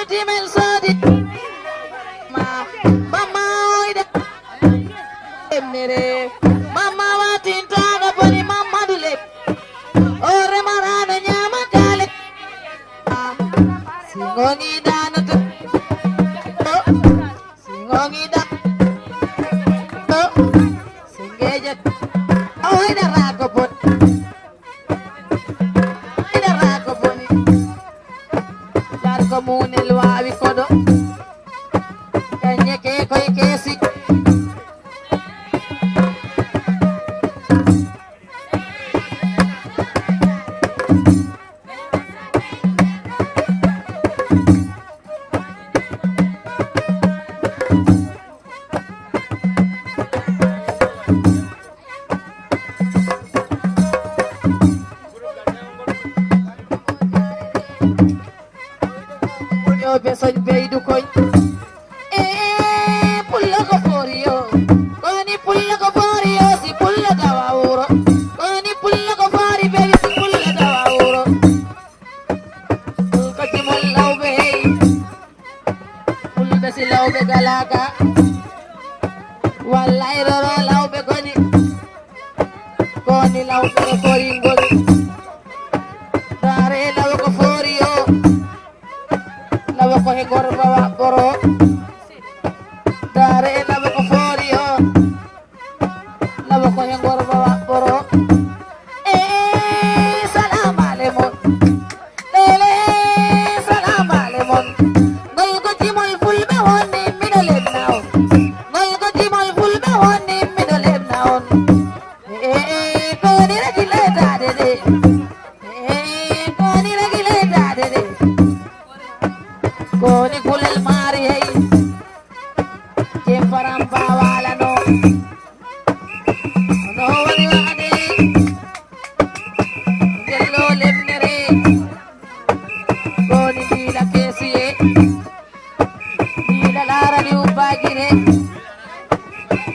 timel sodi ma mama oida emnere mama watinta ga boni mama dule ore marana nyama kale singongi danat singongi da singeje oida rakopot ida rakoponi dar komune lwawi kodo kanye ke koy kesi Besoj beydu koy pulla ko foriyo koni pulla ko foriyo si pulla dawawuro koni pulla ko fori bebi si pulla dawawuro ko timol lawbe hey pulla si lawbe galaka wallahi roro lawbe koni lawbe ko foringol dare law ko foriyo lawa ko he gorba wa boro dare lawa ko foriyo lawa ko he gorba wa boro salam alemon lele salam alemon ngol ko timol fulbe woni minolem naw ngol ko timol fulbe woni minolem naw ko ni regile dade de ko ni regile dade de koni kulel mari hey kemparam bawala no wani wadi dello lemnere koni dila kesiye dila lara ni ubagire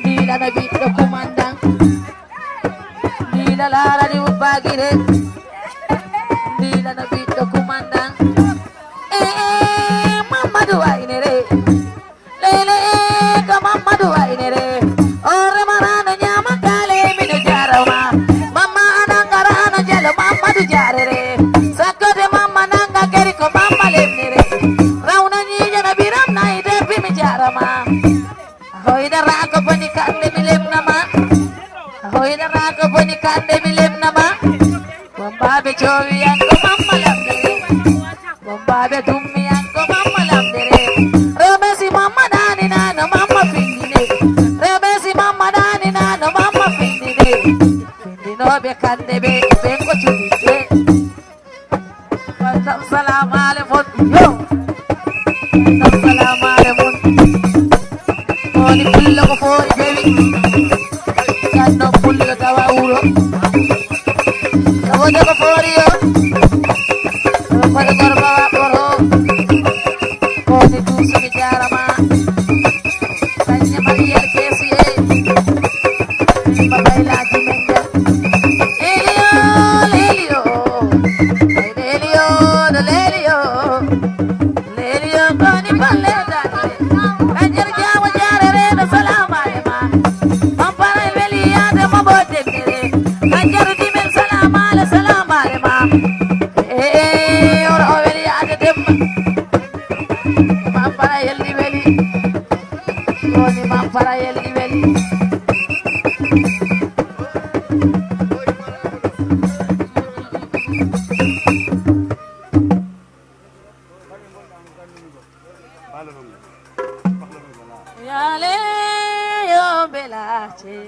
dila nabi do kumandang dila lara ni ubagire dila nabi do kumandang Mamadu ainere lele ka mamadu ainere ore marana nyama kale minu jarama mama anangara anajalo mamadu jarere sakode mama nanga keri ko mama lemnere rauna nyija na biram na ide bimi jarama hoida rako boni kande milem nama hoida rako boni kande milem nama bombabe chowi yanko mama lemnere bombabe dummi yanko mama lemnere rebesi mama dani nano mama findine rebesi mama dani nano mama findine findino be kande be benko chudite salam alaikum yo salam alaikum oni kullo ko fori bewi yanno kullo tawa uro tawo ko fori yo pada gorba boro koni tusu ni jarama tanya mariel kesiye babaila jimengel lelio koni palle dane kanjer jawa jarere no salam alema mampara weliya de mabote mere kanjer dimel salam alema ora weliya de dem mampara yeldi weli koni mampara yeldi weli yale yo belache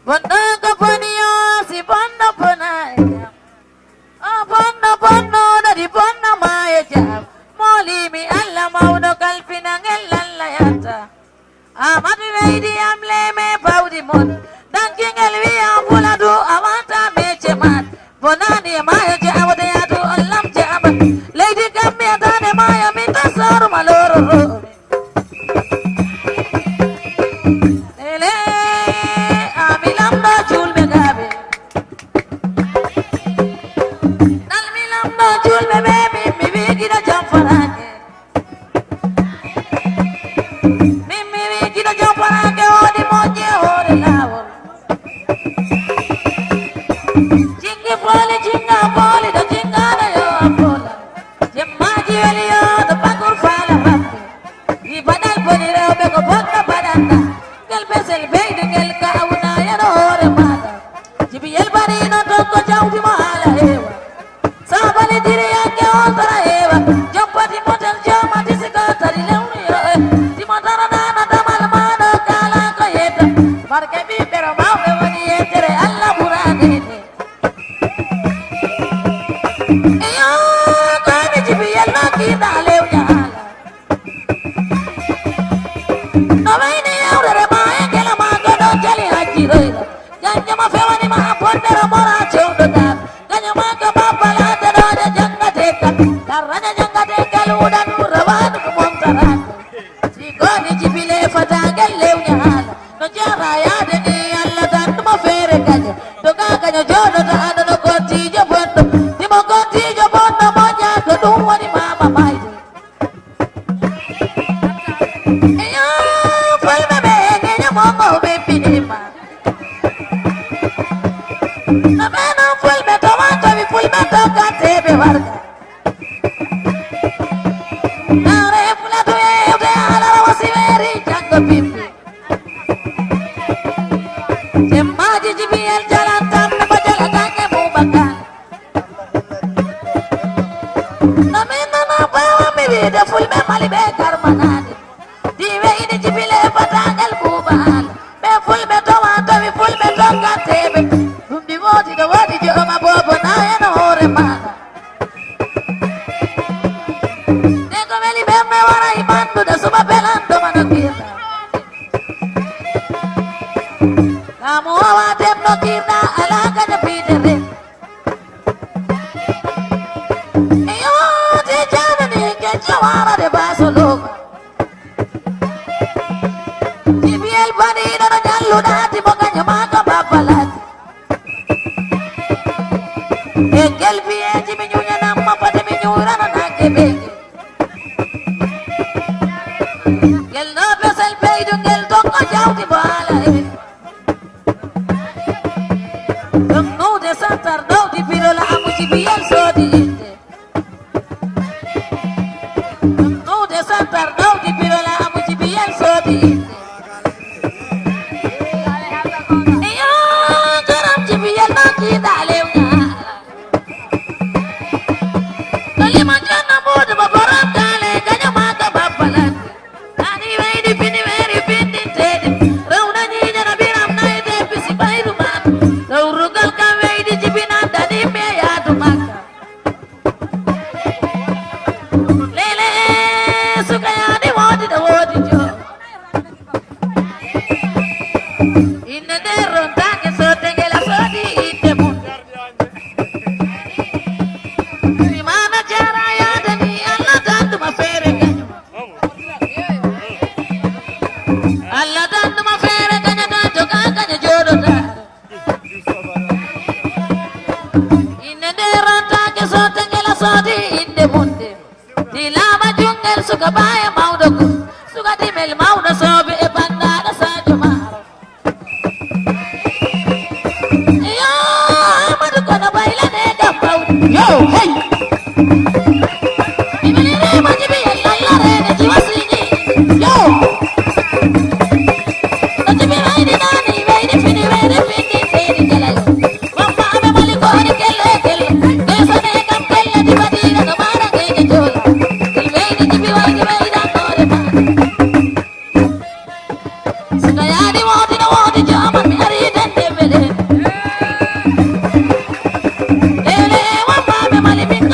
bondo ko poniyo si bondo ponaya bondo dari bondo maya jam molimi alla maudo kalpina ngella yata amadu reidi amleme paudi mon dankingel wi ambuladu awanta meche mat bonani maya jawde adu allam jaba lady gambe dane maya minta saru maloro ele amilam na chul me gabe julɓe ɓe min mi wigiɗo jom farake min mi wigiɗo jom farake oɗi moƴƴe hoore lawol jingi foli jinga foli ɗo jingano yo a fola jemmaji weli yo ɗo bagur fala rabbe wi baɗal boni rewɓe ko bonna baɗanda ngel besel beydu ngel kawna yano hoore maɗa jibi yelbarino tokko jawdimo haala heewa sabali diri yanke on tara heewa jompati motel jomati sigo tari lewnu yo timo tara nana damal maɗo kala ko yetta barke ɓiɓɓero mawɓe woni yettere allah ɓuranede iyo komi jibi yelno kiɗa lewña haala no wayni yewrere ma e gela ma goɗo jali hajjiroyra ganñoma fewanima a bondero mora cewɗo daaɓe gañoma ko babbalaade ɗoje jangatekal darraña jangatekal wuɗanu rawanu ko momtarako si goni jibile fatagel lewña haala no jara yaade ni allah tanɗuma feere gaño doga gaño joɗoto aɗa no gontijo bonɗo dimo gontijo bonɗo moƴƴa ko ɗum woni mama mayde iyo fulɓe ɓe geñomongo ɓebbinima no ɓenon fulɓe tomantomi fulɓe tokkanteɓe warga nawre fulatu yewde alarawa siweri janggo bimbi jemmaji jibiyel jalantanɓe mo jala gange mubakal no min nana bawami wiide fulɓe mali ɓe garmanade diwe ine jibile batagel bubal ɓe fulɓe tomantomi fulɓe tokkanteɓe ɗum ɗi woodi ɗo woodi joma bobo nayano hoore maɗa nde ko weli ɓerde wara e mandude suba belandomano kirɗa kamu wawa temno kirɗa ala kaña piide ren iyote janani kecco warade basologa jibiyel baniɗo no ñalluɗati mo gañoma ko babbalati e gel biyeji mi ñuñanamma fate mi ñurana nagge ɓeyge gel no besel beydu ngel tokko jawdi bo haala e ɗum nuude santar ɗowdi birola amuji biyel soodi inde ɗum nuude santar ɗowdi birola amuji biyel soodi inde iyo garam jibiyel no kiiɗa lewña Kalima jana bodu babaram kale ganya maka babalan ani weidi pini weri pindi tedi rauna ni jana biram na ite pisi bairu man laurugal ka weidi jibina dadi me ya dumaka lele sukaya di wodi jo inna de ronta ke sote ngela sodi ite mun Rimana jara yaade ni allah danduma feere gaño allah danduma feere gañata joga gaño joɗota inne nde rontake sote ngela soodi inde munde dilama jungel suka baya mawɗo go suka dimel mawɗo soobe e bandaɗo sadio maro yo amadou kono baylane gam bawɗi yo hey Ibilirima jibiyel lallarene jiwasini yo no jibi waydi nani waydi fini waydi findi tedi jalayo wamma aɓe mali koni kelle kelle desane kam kelle dibadiga no maɗa geyde jola il waydi jibi waydi waydanore ma sino yaadi woodi no woodi joman mi ari dende weɗe lele wamma aɓe mali min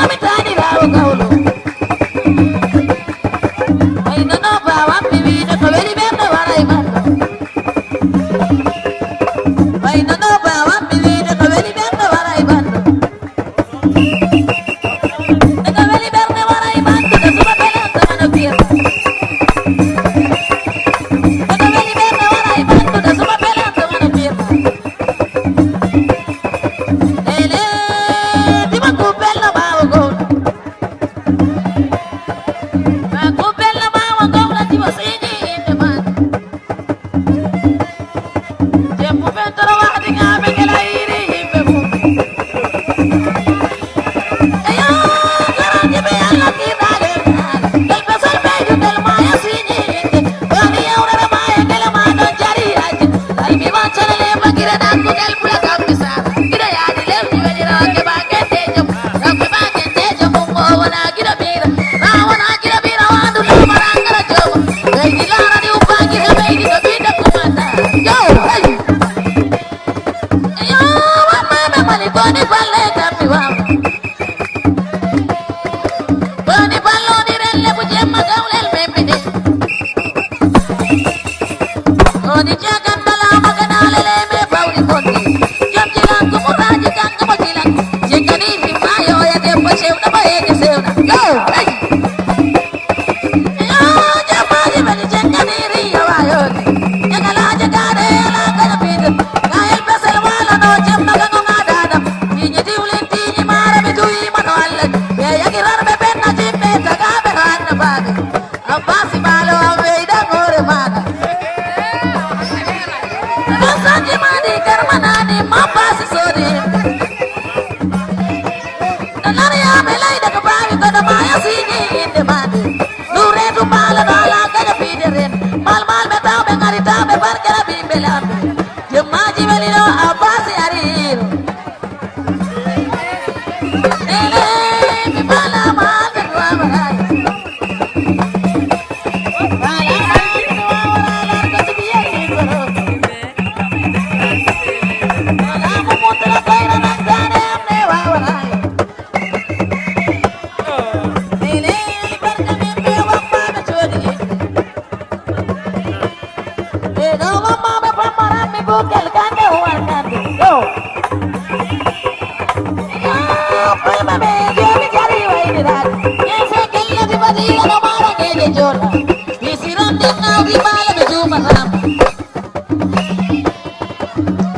Boni palle tapi wow. Boni pallo di relle bujemma gaulel bebede. Boni jagan bala maganale le me bauri kondi. Jam jilang kumuraji kan kemajilang. Jekani rimayo ya dia paseu na bae ke seuna. Go. Hey. Yo jamaji bani jekani riya wayo. Jagala jagade la kana pid. Kael pesel wala no jam naga ngada. Tinya diulin tinya mara bitui mano Allah. Be yagirar be penna jimme taga be hanna bag. Abasi malo veida gore maga. Sanji madi karmanani mapasi sodi. Nalari amelai da kabawi kada maya sini inde madi. Nure tu mala dala kada piderin. Mal betau be ngarita be barkara bimbelam. Jemaji belilo abasi ariru. Ele mi bala mal kedua marai. Bala mal kedua marai kau biar ikut.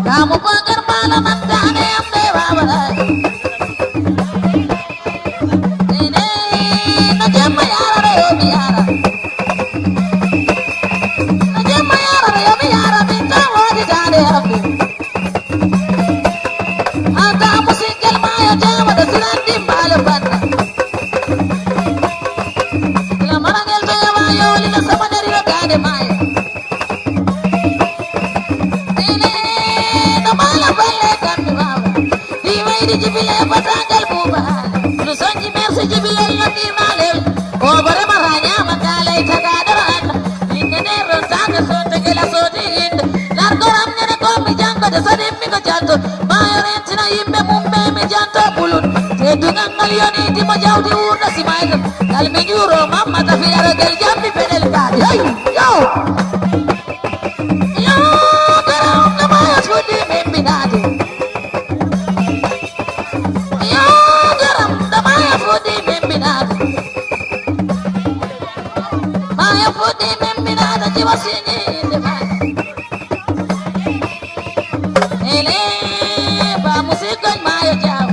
Kamu pagar malam antane am dewa walai. Ini na jamayara re biara. Na jamayara re biara minta wadi jane ambi. Ata musikal maya jawa da silandi malapanna. La marangel bewa yoli na samaneri gade maya. Jibile patangal buba lu sonji merci jibile lati malel o bare maranya makale tagadaran ingene rotanga sote gela sodin largoram nyane ko mi jango de sadim mi ko janto mayorentina yimbe mumbe mi janto bulut te dungan ngalioni di mo jawdi urna si mayga dal mi juro mamma ta fi ara gel jambi pedel kari hey yo garam na mayas fudi membi nadi Maya fudi membinada jiwa sini demai. Ele ba musikan maya jauh.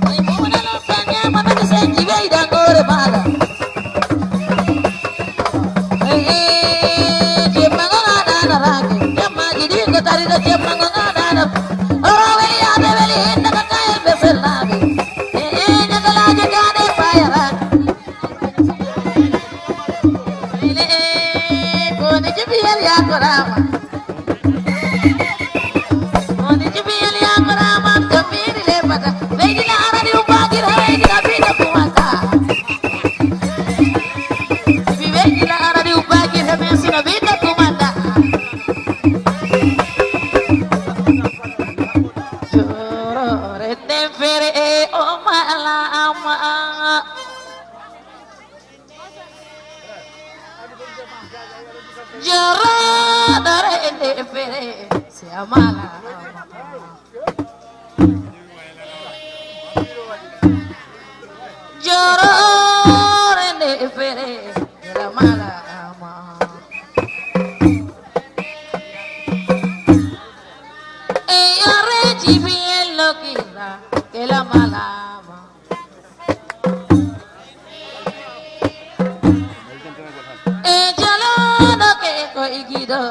Ai mona la sanya mana disenji wei dangore bala. Jemanga na ragi, jemagi di kotari da jemanga na. Ora weli ade weli hinda kael besel nabi. Jagala jagade payara. Jibiel ya korama, oni jibiel ya korama, kambiri lepata, lady la aradi ubagir hai di abida kumata. Jibiel la aradi ubagir hai mesi na abida kumata. Joro rete fere o mala ama. Joro dare ende fere se amala Joro ende fere se amala ama e arre jibiel lo kila que la mala ama e jalo no que ko igido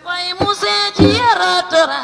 Wai muse jiara tora